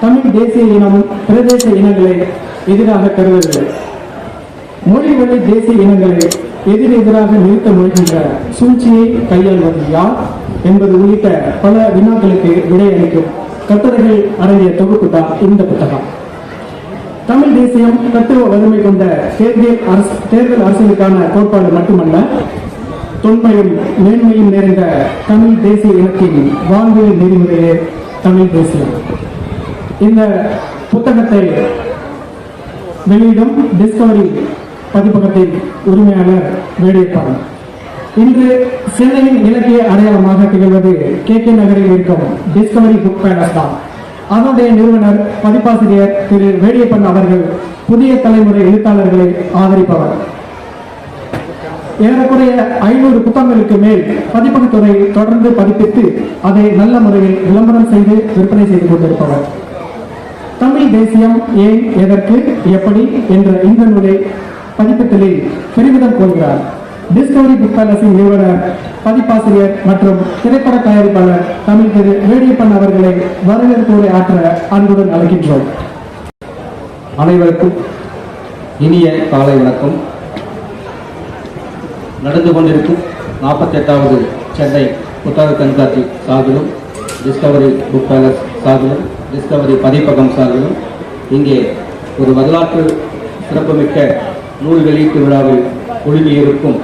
தமிழ் தேசிய இனம் பிரதேச இனங்களை எதிராக கருதவில்லை. மொழி வழி தேசிய இனங்களை எதிராக நிறுத்த முயற்சின்ற சூழ்ச்சியை கையாள்வது யார் என்பது உள்ளிட்ட பல வினாக்களுக்கு விடையளிக்கும் கட்டுரைகள் அடங்கிய தொகுப்பு தான் இந்த புத்தகம். தமிழ் தேசியம் தத்துவ வலிமை கொண்ட தேர்தல் அரசியலுக்கான கோட்பாடு மட்டுமல்ல, தொன்மையும் மேன்மையும் நிறைந்த தமிழ் தேசிய இனத்தின் வாழ்வியல் நெறிமுறையே தமிழ் தேசியம். இந்த புத்தகத்தை வெளியிடும் டிஸ்கவரி பதிப்பகத்தின் உரிமையாளர் வேடியப்பன். இன்று சென்னையின் இலக்கிய அடையாளமாக திகழ்வது KK நகரில் இருக்கும் டிஸ்கவரி புக் பேலஸ் தான். அதனுடைய நிறுவனர் பதிப்பாசிரியர் திரு வேடியப்பன் அவர்கள் புதிய தலைமுறை எழுத்தாளர்களை ஆதரிப்பவர். ஏறக்குறைய 500 புத்தகங்களுக்கு மேல் பதிப்பகத்துறை தொடர்ந்து பதிப்பித்து அதை நல்ல முறையில் விளம்பரம் செய்து விற்பனை செய்து கொண்டிருப்பவர். தமிழ் தேசியம் ஏன், எதற்கு, எப்படி என்ற இந்த நூலை பதிப்பத்தில் பெருமிதம் கொள்கிறார். டிஸ்கவரி புக் பேலஸின் நிறுவனர், பதிப்பாசிரியர் மற்றும் திரைப்பட தயாரிப்பாளர் தமிழ் திரு வேடியப்பன் அவர்களை வரவேற்போரை ஆற்ற அன்புடன் அழைக்கின்றோம். அனைவருக்கும் இனிய காலை வணக்கம். நடந்து கொண்டிருக்கும் 48வது சென்னை புத்தக கண்காட்சி சார்பிலும், டிஸ்கவரி புக் பேலஸ் சார்பிலும், டிஸ்கவரி பதிப்பகம் சார்பிலும் இங்கே ஒரு வரலாற்று சிறப்புமிக்க நூல் வெளியீட்டு விழாவில் குழுமியிருக்கும்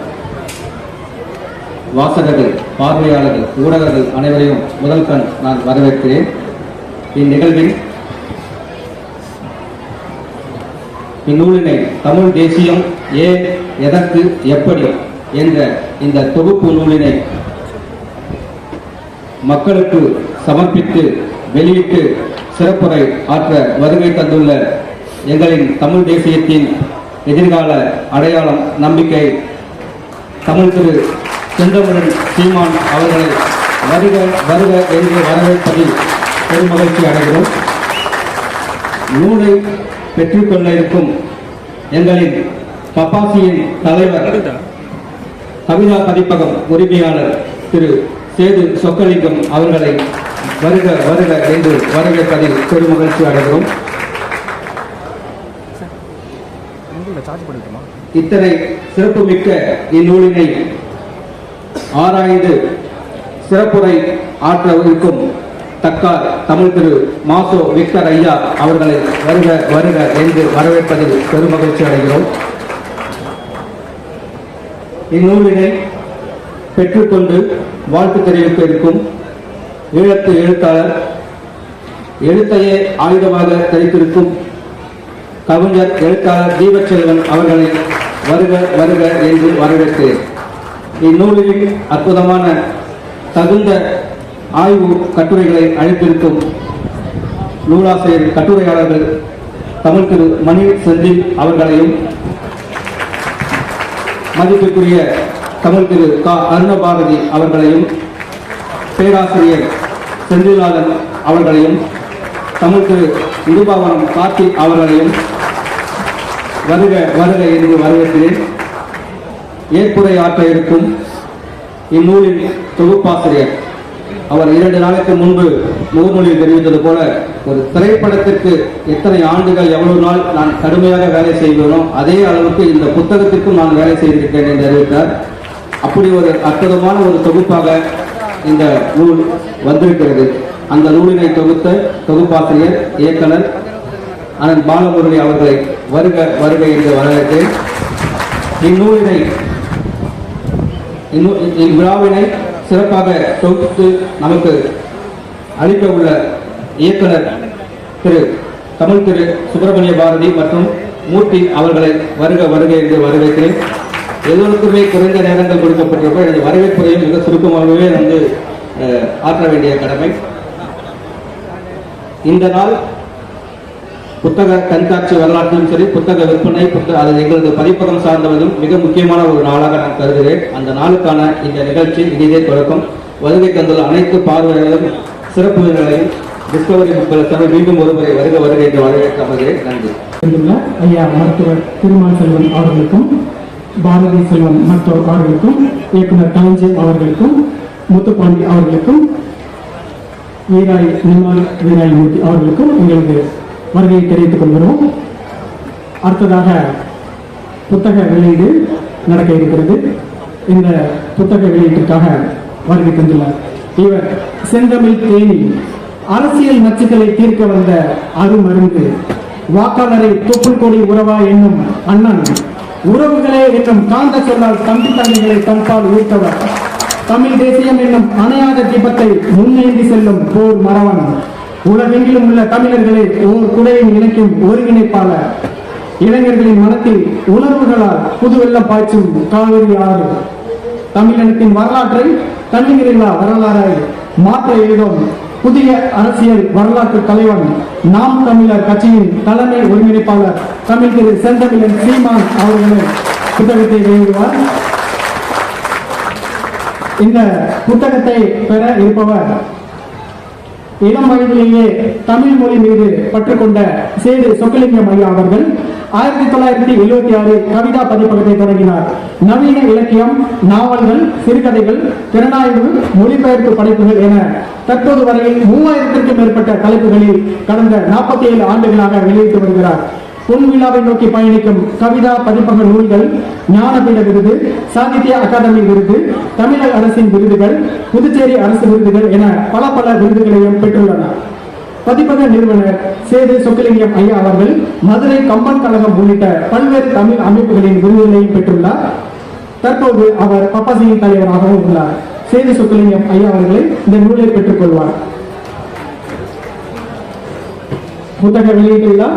வாசகர்கள், பார்வையாளர்கள், ஊடகர்கள் அனைவரையும் முதல் கண் நான் வரவேற்கிறேன். இந்நிகழ்வில் இந்நூலினை தமிழ் தேசியம் ஏன், எதற்கு, எப்படி என்ற இந்த தொகுப்பு நூலினை மக்களுக்கு சமர்ப்பித்து வெளியிட்டு சிறப்புரை ஆற்ற வருகை தந்துள்ள எங்களின் தமிழ் தேசியத்தின் எதிர்கால அடையாளம், நம்பிக்கை தமிழ் திரு செந்தமிழன் சீமான் அவர்களை வருக வருக என்று வரவேற்பதில் பெரும் மகிழ்ச்சி அடைகிறோம். நூலை பெற்றுக்கொள்ள இருக்கும் எங்களின் பப்பாசியின் தலைவர், கவிதா பதிப்பகம் உரிமையாளர் திரு சேது சொக்கலிங்கம் அவர்களை வருக வருக என்று வரவேற்பதில் பெரும் மகிழ்ச்சி அடைகிறோம். இத்தனை சிறப்புமிக்க இந்நூலினை ஆராய்ந்து சிறப்புரை ஆற்ற இருக்கும் தக்கார் தமிழ் திரு மாசோ விக்டர் ஐயா அவர்களை வருக வருக என்று வரவேற்பதில் பெரும் மகிழ்ச்சி அடைகிறோம். இந்நூலினை பெற்றுக்கொண்டு வாழ்த்து தெரிவிக்க இருக்கும் ஈழத்து எழுத்தாளர், எழுத்தையே ஆயுதமாக தெரிவித்திருக்கும் கவிஞர், எழுத்தாளர் தீபச்செல்வன் அவர்களை வருக வருக என்று வரவேற்கிறேன். இந்நூலில் அற்புதமான தகுந்த ஆய்வு கட்டுரைகளை அளித்திருக்கும் நூலாசிரியர், கட்டுரையாளர்கள் தமிழ் திரு மணி செந்தில் அவர்களையும், மதிப்பிற்குரிய தமிழ் திரு அருணபாரதி அவர்களையும், பேராசிரியர் செந்தில்நாதன் அவர்களையும், தமிழ் திரு இடுபாவனம் கார்த்திக் அவர்களையும் வருக வருக என்று வரவேற்கிறேன். ஏற்புரை ஆற்ற இருக்கும் இந்நூலின் தொகுப்பாசிரியர், அவர் 2 நாளுக்கு முன்பு முகமொழியில் தெரிவித்தது போல, ஒரு திரைப்படத்திற்கு எத்தனை ஆண்டுகள், எவ்வளவு நாள் நான் கடுமையாக வேலை செய்வேனோ அதே அளவுக்கு இந்த புத்தகத்திற்கும் நான் வேலை செய்திருக்கேன் என்று அறிவித்தார். அப்படி ஒரு அற்புதமான ஒரு தொகுப்பாக இந்த நூல் வந்திருக்கிறது. அந்த நூலினை தொகுத்த தொகுப்பாசிரியர், இயக்குனர் அனந்த் பாலமுரளி அவர்களை வருக வருக என்று வரவேற்கிறேன். இவ்விழாவினை சிறப்பாக தொகுத்து நமக்கு அளிக்க உள்ள இயக்குனர் திரு தமிழ் திரு சுப்பிரமணிய பாரதி மற்றும் மூர்த்தி அவர்களை வருக வருக என்று வரவேற்கிறேன். எல்லோருக்குமே குறைந்த நேரங்கள் கொடுக்கப்பட்டிருப்ப எனது வரவேற்புரையும் மிக சுருக்கமாகவே ஆற்ற வேண்டிய கடமை. இந்த நாள் புத்தக கண்காட்சி வரலாற்றிலும் சரி, புத்தக விற்பனை, அது எங்களது பதிப்பகம் சார்ந்தவதும் மிக முக்கியமான ஒரு நாளாக நான் கருதுகிறேன். அந்த நாளுக்கான இந்த நிகழ்ச்சி இனிதே தொடக்கம். வருகை தந்துள்ள அனைத்து பார்வையாளர்களும் சிறப்பு விருதுகளையும் டிஸ்கவரி புத்தகத்தை மீண்டும் ஒருமுறை வருக வருகை என்று வரவேற்க அமர்கிறேன். நன்றி. ஐயா மருத்துவர் திருமால் செல்வன் அவர்களுக்கும், பாரதி செல்வன் மருத்துவர் அவர்களுக்கும், இயக்குனர் களஞ்சியம் அவர்களுக்கும், முத்துப்பாண்டி அவர்களுக்கும், வீராய் நிம்மாள் வீராய் மூர்த்தி அவர்களுக்கும் எங்களது வருகையை தெரிவித்துக் கொள்கிறோம். அடுத்ததாக புத்தக வெளியீடு நடக்க இருக்கிறது. இந்த புத்தக வெளியீட்டிற்காக வருகை தந்துள்ளார். இவர் செந்தமிழ் தேனி, அரசியல் நச்சுக்களை தீர்க்க வந்த அருமருந்து, வாக்காளரை தொப்புள் கொடி உறவா என்னும் அண்ணன், உறவுகளே என்னும் காந்த சொல்லால் தம்பி தங்கைகளை தன்பால் ஈர்த்தவர், தமிழ் தேசியம் என்னும் அணையாத தீபத்தை முன்னேந்தி செல்லும் போர் மறவன், உலகெங்கிலும் உள்ள தமிழர்களை ஓர் குடையில் இணைக்கும் ஒருங்கிணைப்பாளர், இளைஞர்களின் மனத்தில் உணர்வுகளால் புது வெள்ளம் பாய்ச்சும் காவிரி ஆறு, தமிழினத்தின் வரலாற்றை தண்ணீரில்லா வரலாறாய் மாற்ற எழுதும் புதிய அரசியல் வரலாற்று தலைவன், நாம் தமிழர் கட்சியின் தலைமை ஒருங்கிணைப்பாளர் தமிழ் திரு செந்தமிழன் சீமான் அவர்களின் புத்தகத்தை வெளியிடுவார். இந்த புத்தகத்தை பெற இருப்பவர் இளம் வயதிலேயே தமிழ் மொழி மீது பற்றுக்கொண்ட சேது சொக்கலிங்கம் ஐயா அவர்கள் 1976 கவிதா பதிப்பகத்தை தொடங்கினார். நவீன இலக்கியம், நாவல்கள், சிறுகதைகள், திறனாய்வு, மொழிபெயர்ப்பு படைப்புகள் என தற்போது வரையில் 3000க்கும் மேற்பட்ட தலைப்புகளில் கடந்த 47 ஆண்டுகளாக வெளியிட்டு வருகிறார். பொன்விழாவை நோக்கி பயணிக்கும் கவிதா பதிப்பக நூல்கள், ஞானபீட விருது, சாகித்ய அகாதமி விருது, தமிழக அரசின் விருதுகள், புதுச்சேரி அரசு விருதுகள் என பல விருதுகளையும் பெற்றுள்ளன. பதிப்பக நிறுவனர் சேது சொக்கலிங்கம் ஐயா அவர்கள் மதுரை கம்பன் கழகம் உள்ளிட்ட பல்வேறு தமிழ் அமைப்புகளின் விருதுகளையும் பெற்றுள்ளார். தற்போது அவர் பப்பாசியின் தலைவராகவும் உள்ளார். சேது சொக்கலிங்கம் ஐயா அவர்களை இந்த நூலை பெற்றுக் கொள்வார். புத்தக வெளியீட்டு விழா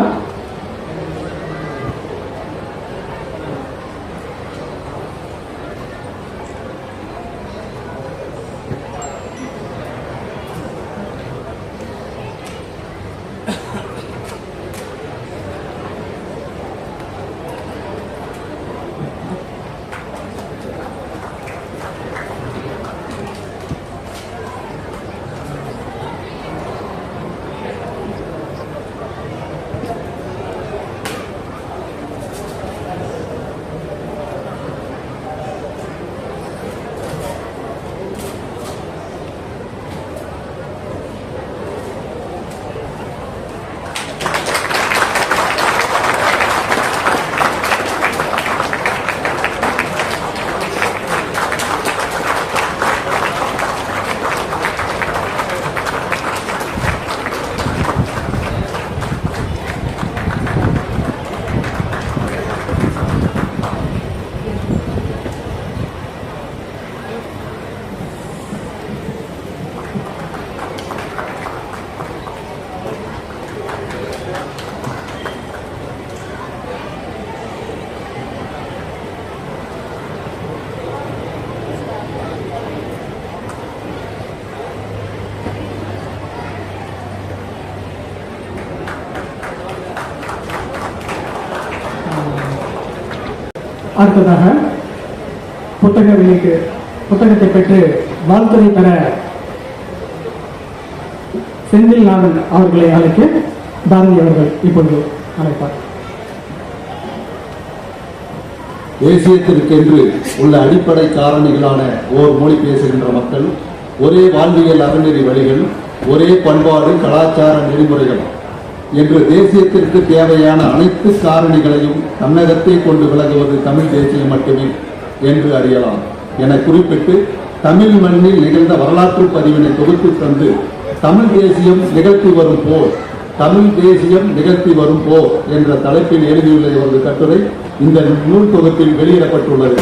அடுத்ததாக புத்தக வெளியீட்டு புத்தகத்தை பெற்று வாழ்த்துறை தர செந்தில் நாதன் அவர்களை அழைக்க பாரதி அவர்கள் இப்பொழுது அழைப்பார். தேசியத்திற்கென்று உள்ள அடிப்படை காரணிகளான ஓர் மொழி பேசுகின்ற மக்கள், ஒரே வாழ்வியல் அறநெறி வழிகள், ஒரே பண்பாடு கலாச்சார நெறிமுறைகள் என்று தேசியத்திற்கு தேவையான அனைத்து காரணிகளையும் தன்னகத்தை கொண்டு விலகுவது தமிழ் தேசியம் மட்டுமே என்று அறியலாம் என குறிப்பிட்டு, தமிழ் மண்ணில் நிகழ்ந்த வரலாற்று பதிவினை தொகுத்து தந்து தமிழ் தேசியம் நிகழ்த்தி வரும் போர், தமிழ் தேசியம் நிகழ்த்தி வரும் போர் என்ற தலைப்பில் எழுதியுள்ள இவரது கட்டுரை இந்த நூல் தொகுப்பில் வெளியிடப்பட்டுள்ளது.